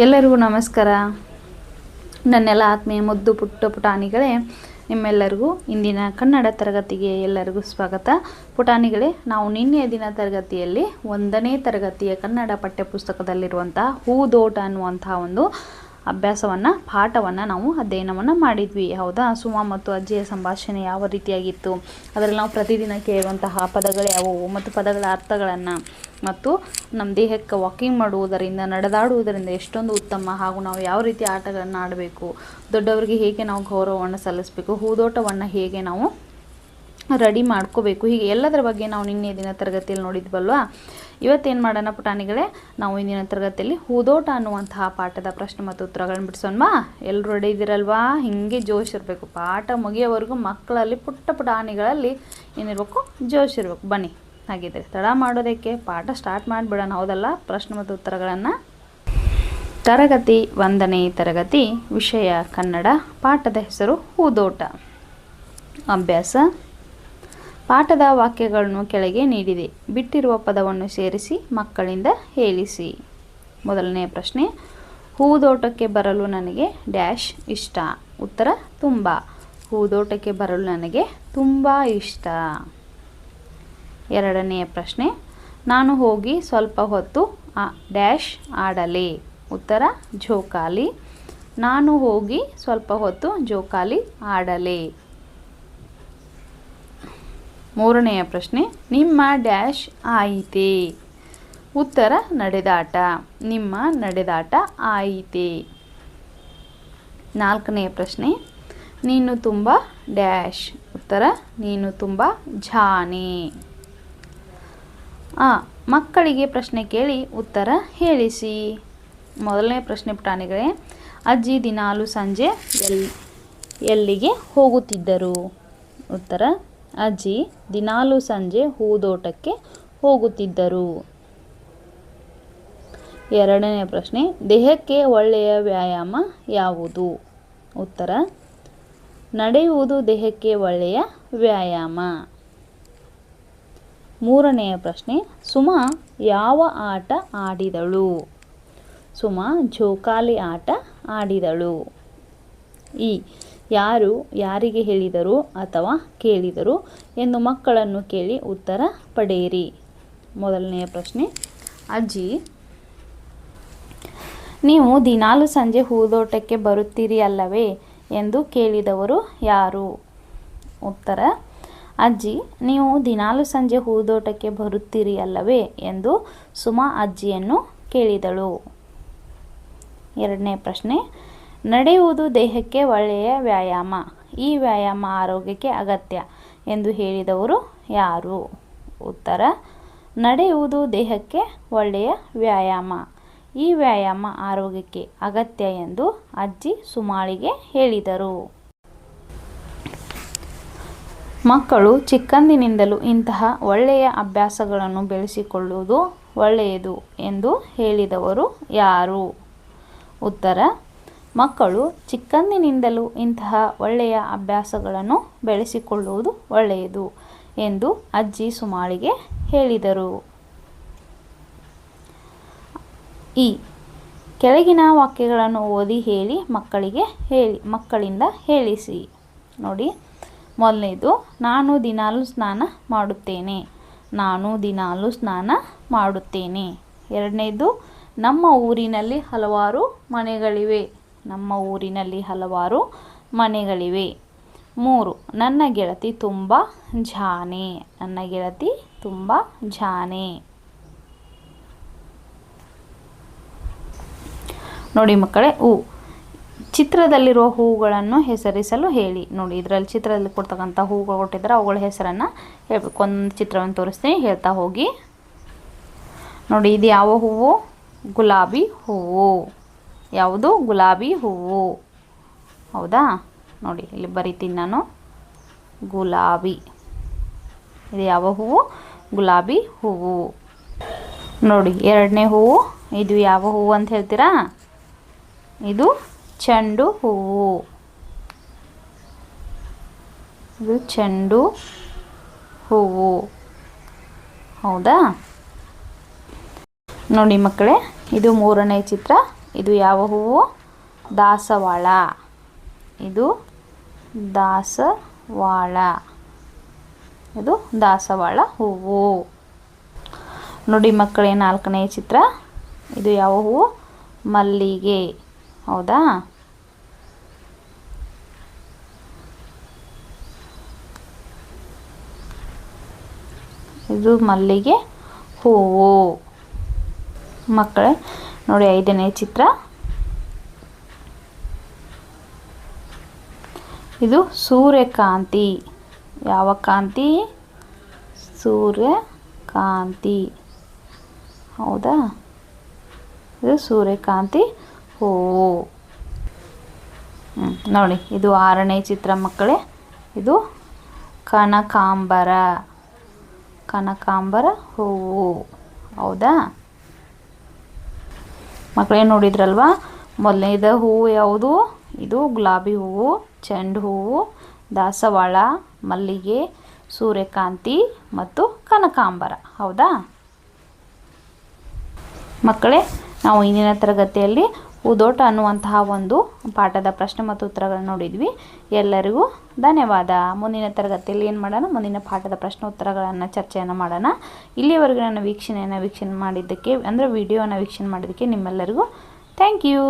ಎಲ್ಲರಿಗೂ ನಮಸ್ಕಾರ. ನನ್ನೆಲ್ಲ ಆತ್ಮೀಯ ಮುದ್ದು ಪುಟ್ಟ ಪುಟಾಣಿಗಳೇ, ನಿಮ್ಮೆಲ್ಲರಿಗೂ ಇಂದಿನ ಕನ್ನಡ ತರಗತಿಗೆ ಎಲ್ಲರಿಗೂ ಸ್ವಾಗತ. ಪುಟಾಣಿಗಳೇ, ನಾವು ನಿನ್ನೆಯ ದಿನ ತರಗತಿಯಲ್ಲಿ 1ನೇ ತರಗತಿಯ ಕನ್ನಡ ಪಠ್ಯಪುಸ್ತಕದಲ್ಲಿರುವಂತಹ ಹೂದೋಟ ಅನ್ನುವಂತಹ ಒಂದು ಪಾಠವನ್ನು ನಾವು ಅಧ್ಯಯನವನ್ನು ಮಾಡಿದ್ವಿ. ಹೌದಾ? ಸುಮಾ ಮತ್ತು ಅಜ್ಜಿಯ ಸಂಭಾಷಣೆ ಯಾವ ರೀತಿಯಾಗಿತ್ತು, ಅದರಲ್ಲಿ ನಾವು ಪ್ರತಿದಿನ ಕೇಳುವಂತಹ ಪದಗಳು ಯಾವುವು ಮತ್ತು ಪದಗಳ ಅರ್ಥಗಳನ್ನು ಮತ್ತು ನಮ್ಮ ದೇಹಕ್ಕೆ ವಾಕಿಂಗ್ ಮಾಡುವುದರಿಂದ, ನಡೆದಾಡುವುದರಿಂದ ಎಷ್ಟೊಂದು ಉತ್ತಮ, ಹಾಗೂ ನಾವು ಯಾವ ರೀತಿ ಆಟಗಳನ್ನು ಆಡಬೇಕು, ದೊಡ್ಡವರಿಗೆ ಹೇಗೆ ನಾವು ಗೌರವವನ್ನು ಸಲ್ಲಿಸಬೇಕು, ಹೂದೋಟವನ್ನು ಹೇಗೆ ನಾವು ರೆಡಿ ಮಾಡ್ಕೋಬೇಕು, ಹೀಗೆ ಎಲ್ಲದರ ಬಗ್ಗೆ ನಾವು ನಿನ್ನೆ ದಿನ ತರಗತಿಯಲ್ಲಿ ನೋಡಿದ್ವಲ್ವಾ. ಇವತ್ತೇನು ಮಾಡೋಣ ಪುಟಾಣಿಗಳೇ, ನಾವು ಇಂದಿನ ತರಗತಿಯಲ್ಲಿ ಹೂದೋಟ ಅನ್ನುವಂತಹ ಪಾಠದ ಪ್ರಶ್ನೆ ಮತ್ತು ಉತ್ತರಗಳನ್ನು ಬಿಡಿಸೋಣ. ಎಲ್ಲರೂ ರೆಡಿ ಇದ್ದೀರಲ್ವಾ? ಹಿಂಗೆ ಜೋಶ್ ಇರಬೇಕು. ಪಾಠ ಮುಗಿಯೋವರೆಗೂ ಮಕ್ಕಳಲ್ಲಿ ಪುಟ್ಟ ಪುಟಾಣಿಗಳಲ್ಲಿ ಏನಿರಬೇಕು, ಜೋಶ್ ಇರಬೇಕು. ಬನ್ನಿ, ಹಾಗಿದ್ರೆ ತಡ ಮಾಡೋದಕ್ಕೆ ಪಾಠ ಸ್ಟಾರ್ಟ್ ಮಾಡಿಬಿಡೋಣ. ಹೌದಲ್ಲ? ಪ್ರಶ್ನೆ ಮತ್ತು ಉತ್ತರಗಳನ್ನು. ತರಗತಿ 1ನೇ ತರಗತಿ, ವಿಷಯ ಕನ್ನಡ, ಪಾಠದ ಹೆಸರು ಹೂದೋಟ. ಅಭ್ಯಾಸ: ಪಾಠದ ವಾಕ್ಯಗಳನ್ನು ಕೆಳಗೆ ನೀಡಿದೆ. ಬಿಟ್ಟಿರುವ ಪದವನ್ನು ಸೇರಿಸಿ ಮಕ್ಕಳಿಂದ ಹೇಳಿಸಿ. ಮೊದಲನೇ ಪ್ರಶ್ನೆ: ಹೂದೋಟಕ್ಕೆ ಬರಲು ನನಗೆ ಡ್ಯಾಶ್ ಇಷ್ಟ. ಉತ್ತರ: ತುಂಬ. ಹೂದೋಟಕ್ಕೆ ಬರಲು ನನಗೆ ತುಂಬ ಇಷ್ಟ. ಎರಡನೆಯ ಪ್ರಶ್ನೆ: ನಾನು ಹೋಗಿ ಸ್ವಲ್ಪ ಹೊತ್ತು ಡ್ಯಾಶ್ ಆಡಲೆ. ಉತ್ತರ: ಜೋಕಾಲಿ. ನಾನು ಹೋಗಿ ಸ್ವಲ್ಪ ಹೊತ್ತು ಜೋಕಾಲಿ ಆಡಲೆ. ಮೂರನೆಯ ಪ್ರಶ್ನೆ: ನಿಮ್ಮ ಡ್ಯಾಶ್ ಆಯಿತೆ. ಉತ್ತರ: ನಡೆದಾಟ. ನಿಮ್ಮ ನಡೆದಾಟ ಆಯಿತೆ. ನಾಲ್ಕನೆಯ ಪ್ರಶ್ನೆ: ನೀನು ತುಂಬ ಡ್ಯಾಶ್. ಉತ್ತರ: ನೀನು ತುಂಬ ಜಾಣೆ. ಮಕ್ಕಳಿಗೆ ಪ್ರಶ್ನೆ ಕೇಳಿ ಉತ್ತರ ಹೇಳಿಸಿ. ಮೊದಲನೇ ಪ್ರಶ್ನೆ ಪುಟಾಣಿಗಳೇ: ಅಜ್ಜಿ ದಿನಾಲು ಸಂಜೆ ಎಲ್ಲಿಗೆ ಹೋಗುತ್ತಿದ್ದರು? ಉತ್ತರ: ಅಜ್ಜಿ ದಿನಾಲು ಸಂಜೆ ಹೂದೋಟಕ್ಕೆ ಹೋಗುತ್ತಿದ್ದರು. ಎರಡನೇ ಪ್ರಶ್ನೆ: ದೇಹಕ್ಕೆ ಒಳ್ಳೆಯ ವ್ಯಾಯಾಮ ಯಾವುದು? ಉತ್ತರ: ನಡೆಯುವುದು ದೇಹಕ್ಕೆ ಒಳ್ಳೆಯ ವ್ಯಾಯಾಮ. ಮೂರನೆಯ ಪ್ರಶ್ನೆ: ಸುಮಾ ಯಾವ ಆಟ ಆಡಿದಳು? ಸುಮಾ ಜೋಕಾಲಿ ಆಟ ಆಡಿದಳು. ಯಾರು ಯಾರಿಗೆ ಹೇಳಿದರು ಅಥವಾ ಕೇಳಿದರು ಎಂದು ಮಕ್ಕಳನ್ನು ಕೇಳಿ ಉತ್ತರ ಪಡೆಯಿರಿ. ಮೊದಲನೆಯ ಪ್ರಶ್ನೆ: ಅಜ್ಜಿ, ನೀವು ದಿನಾಲು ಸಂಜೆ ಹೂದೋಟಕ್ಕೆ ಬರುತ್ತೀರಿ ಅಲ್ಲವೇ ಎಂದು ಕೇಳಿದವರು ಯಾರು? ಉತ್ತರ: ಅಜ್ಜಿ, ನೀವು ದಿನಾಲು ಸಂಜೆ ಹೂದೋಟಕ್ಕೆ ಬರುತ್ತೀರಿ ಅಲ್ಲವೇ ಎಂದು ಸುಮಾ ಅಜ್ಜಿಯನ್ನು ಕೇಳಿದಳು. ಎರಡನೇ ಪ್ರಶ್ನೆ: ನಡೆಯುವುದು ದೇಹಕ್ಕೆ ಒಳ್ಳೆಯ ವ್ಯಾಯಾಮ. ಈ ವ್ಯಾಯಾಮ ಆರೋಗ್ಯಕ್ಕೆ ಅಗತ್ಯ ಎಂದು ಹೇಳಿದವರು ಯಾರು? ಉತ್ತರ: ನಡೆಯುವುದು ದೇಹಕ್ಕೆ ಒಳ್ಳೆಯ ವ್ಯಾಯಾಮ. ಈ ವ್ಯಾಯಾಮ ಆರೋಗ್ಯಕ್ಕೆ ಅಗತ್ಯ ಎಂದು ಅಜ್ಜಿ ಸುಮಾಳಿಗೆ ಹೇಳಿದರು. ಮಕ್ಕಳು ಚಿಕ್ಕಂದಿನಿಂದಲೂ ಇಂತಹ ಒಳ್ಳೆಯ ಅಭ್ಯಾಸಗಳನ್ನು ಬೆಳೆಸಿಕೊಳ್ಳುವುದು ಒಳ್ಳೆಯದು ಎಂದು ಹೇಳಿದವರು ಯಾರು? ಉತ್ತರ: ಮಕ್ಕಳು ಚಿಕ್ಕಂದಿನಿಂದಲೂ ಇಂತಹ ಒಳ್ಳೆಯ ಅಭ್ಯಾಸಗಳನ್ನು ಬೆಳೆಸಿಕೊಳ್ಳುವುದು ಒಳ್ಳೆಯದು ಎಂದು ಅಜ್ಜಿ ಸುಮಾಳಿಗೆ ಹೇಳಿದರು. ಕೆಳಗಿನ ವಾಕ್ಯಗಳನ್ನು ಓದಿ ಹೇಳಿ ಮಕ್ಕಳಿಂದ ಹೇಳಿಸಿ. ನೋಡಿ, ಮೊದಲನೇದು: ನಾನು ದಿನಾಲು ಸ್ನಾನ ಮಾಡುತ್ತೇನೆ. ನಾನು ದಿನಾಲು ಸ್ನಾನ ಮಾಡುತ್ತೇನೆ. ಎರಡನೇದು: ನಮ್ಮ ಊರಿನಲ್ಲಿ ಹಲವಾರು ಮನೆಗಳಿವೆ. ನಮ್ಮ ಊರಿನಲ್ಲಿ ಹಲವಾರು ಮನೆಗಳಿವೆ. 3. ನನ್ನ ಗೆಳತಿ ತುಂಬ ಜಾಣೆ. ನನ್ನ ಗೆಳತಿ ತುಂಬ ಜಾಣೆ. ನೋಡಿ ಮಕ್ಕಳೇ, ಚಿತ್ರದಲ್ಲಿರುವ ಹೂಗಳನ್ನು ಹೆಸರಿಸಲು ಹೇಳಿ. ನೋಡಿ, ಇದರಲ್ಲಿ ಚಿತ್ರದಲ್ಲಿ ಕೊಡ್ತಕ್ಕಂಥ ಹೂಗಳು ಕೊಟ್ಟಿದ್ದಾರೆ, ಅವುಗಳ ಹೆಸರನ್ನು ಹೇಳಬೇಕು. ಒಂದು ಚಿತ್ರವನ್ನು ತೋರಿಸ್ತೀನಿ, ಹೇಳ್ತಾ ಹೋಗಿ. ನೋಡಿ, ಇದು ಯಾವ ಹೂವು? ಗುಲಾಬಿ ಹೂವು. ಯಾವುದು? ಗುಲಾಬಿ ಹೂವು. ಹೌದಾ? ನೋಡಿ, ಇಲ್ಲಿ ಬರಿತೀನಿ ನಾನು, ಗುಲಾಬಿ. ಇದು ಯಾವ ಹೂವು? ಗುಲಾಬಿ ಹೂವು. ನೋಡಿ, ಎರಡನೇ ಹೂವು, ಇದು ಯಾವ ಹೂವು ಅಂತ ಹೇಳ್ತೀರಾ? ಇದು ಚೆಂಡು ಹೂವು. ಇದು ಚೆಂಡು ಹೂವು. ಹೌದಾ? ನೋಡಿ ಮಕ್ಕಳೇ, ಇದು ಮೂರನೇ ಚಿತ್ರ. ಇದು ಯಾವ ಹೂವು? ದಾಸವಾಳ. ಇದು ದಾಸವಾಳ. ಇದು ದಾಸವಾಳ ಹೂವು. ನೋಡಿ ಮಕ್ಕಳೇ, 4ನೇ ಚಿತ್ರ. ಇದು ಯಾವ ಹೂವು? ಮಲ್ಲಿಗೆ. ಹೌದಾ? ಇದು ಮಲ್ಲಿಗೆ ಹೂವು. ಮಕ್ಕಳೇ ನೋಡಿ 5ನೇ ಚಿತ್ರ. ಇದು ಸೂರ್ಯಕಾಂತಿ. ಯಾವ ಕಾಂತಿ? ಸೂರ್ಯಕಾಂತಿ. ಹೌದಾ? ಇದು ಸೂರ್ಯಕಾಂತಿ ಹೂವು. ನೋಡಿ ಇದು 6ನೇ ಚಿತ್ರ ಮಕ್ಕಳೇ. ಇದು ಕನಕಾಂಬರ. ಕನಕಾಂಬರ ಹೂವು. ಹೌದಾ ಮಕ್ಕಳೇ? ನೋಡಿದ್ರಲ್ವಾ, ಮೊದಲನೇದು ಹೂವು ಯಾವುದು? ಇದು ಗುಲಾಬಿ ಹೂವು, ಚೆಂಡು ಹೂವು, ದಾಸವಾಳ, ಮಲ್ಲಿಗೆ, ಸೂರ್ಯಕಾಂತಿ ಮತ್ತು ಕನಕಾಂಬರ. ಹೌದಾ ಮಕ್ಕಳೇ? ನಾವು ಇಂದಿನ ತರಗತಿಯಲ್ಲಿ ಹೂದೋಟ ಅನ್ನುವಂತಹ ಒಂದು ಪಾಠದ ಪ್ರಶ್ನೆ ಮತ್ತು ಉತ್ತರಗಳನ್ನು ನೋಡಿದ್ವಿ. ಎಲ್ಲರಿಗೂ ಧನ್ಯವಾದ. ಮುಂದಿನ ತರಗತಿಯಲ್ಲಿ ಏನು ಮಾಡೋಣ? ಮುಂದಿನ ಪಾಠದ ಪ್ರಶ್ನೆ ಉತ್ತರಗಳನ್ನು ಚರ್ಚೆಯನ್ನು ಮಾಡೋಣ. ಇಲ್ಲಿವರೆಗೂ ನನ್ನ ವೀಕ್ಷಣೆ ಮಾಡಿದ್ದಕ್ಕೆ, ಅಂದರೆ ವಿಡಿಯೋನ ವೀಕ್ಷಣೆ ಮಾಡಿದ್ದಕ್ಕೆ ನಿಮ್ಮೆಲ್ಲರಿಗೂ ಥ್ಯಾಂಕ್ ಯು.